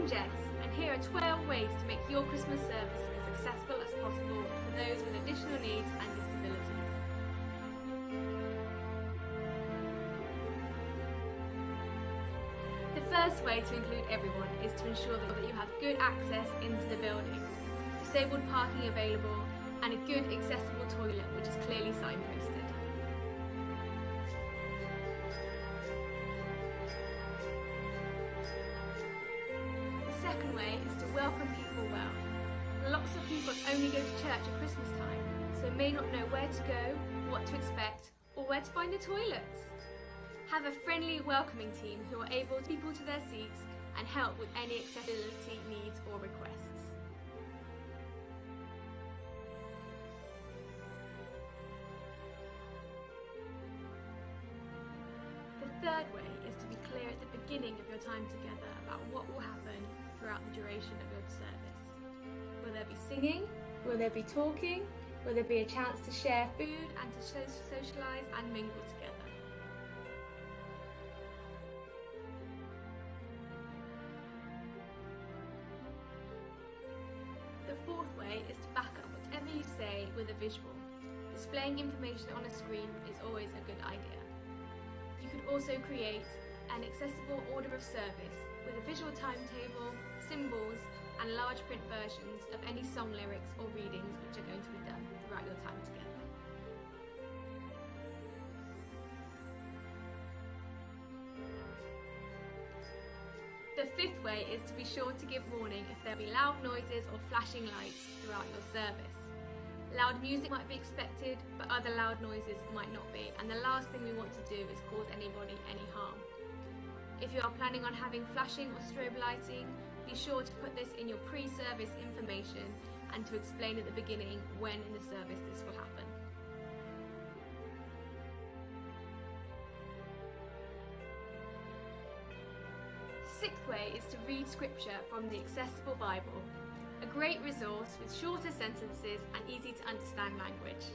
I'm Jess, and here are 12 ways to make your Christmas service as accessible as possible for those with additional needs and disabilities. The first way to include everyone is to ensure that you have good access into the building, disabled parking available, and a good accessible toilet which is clearly signposted. The second way is to welcome people well. Lots of people only go to church at Christmas time, so may not know where to go, what to expect, or where to find the toilets. Have a friendly welcoming team who are able to take people to their seats and help with any accessibility needs or requests. The third way is to be clear at the beginning of your time together about what will happen throughout the duration of your service. Will there be singing? Will there be talking? Will there be a chance to share food and to socialise and mingle together? The fourth way is to back up whatever you say with a visual. Displaying information on a screen is always a good idea. You could also create an accessible order of service with a visual timetable, symbols, and large print versions of any song lyrics or readings which are going to be done throughout your time together. The fifth way is to be sure to give warning if there be loud noises or flashing lights throughout your service. Loud music might be expected, but other loud noises might not be, and the last thing we want to do is cause anybody any harm. If you are planning on having flashing or strobe lighting, be sure to put this in your pre-service information and to explain at the beginning when in the service this will happen. The sixth way is to read scripture from the accessible Bible, a great resource with shorter sentences and easy to understand language.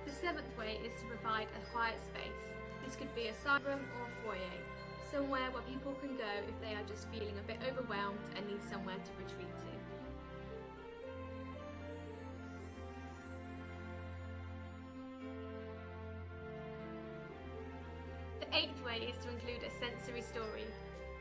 The seventh way is to provide a quiet space. This could be a side room or a foyer, somewhere where people can go if they are just feeling a bit overwhelmed and need somewhere to retreat to. The eighth way is to include a sensory story.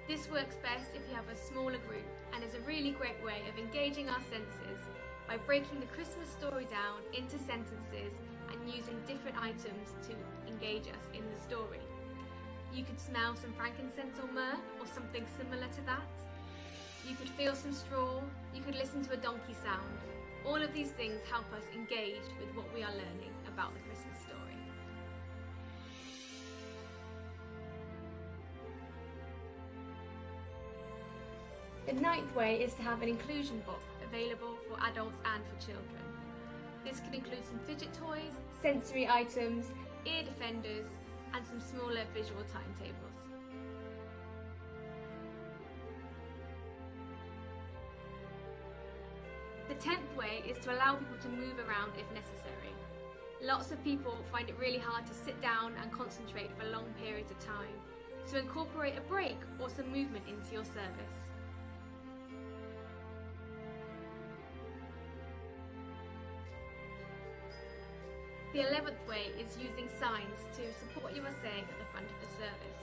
This works best if you have a smaller group and is a really great way of engaging our senses by breaking the Christmas story down into sentences and using different items to engage us in the story. You could smell some frankincense or myrrh or something similar to that. You could feel some straw, you could listen to a donkey sound. All of these things help us engage with what we are learning about the Christmas story. The ninth way is to have an inclusion box available for adults and for children. This can include some fidget toys, sensory items, ear defenders, and some smaller visual timetables. The 10th way is to allow people to move around if necessary. Lots of people find it really hard to sit down and concentrate for long periods of time, so incorporate a break or some movement into your service. The 11th way is using signs to support what you are saying at the front of the service.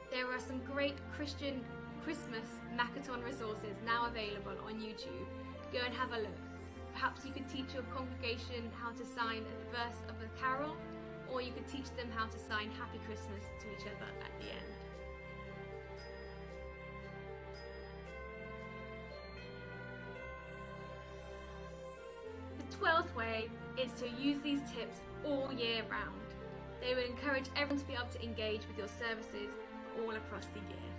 There are some great Christian Christmas Macathon resources now available on YouTube. Go and have a look. Perhaps you could teach your congregation how to sign a verse of the carol, or you could teach them how to sign Happy Christmas to each other at the end. The 12th way is to use these tips all year round. They will encourage everyone to be able to engage with your services all across the year.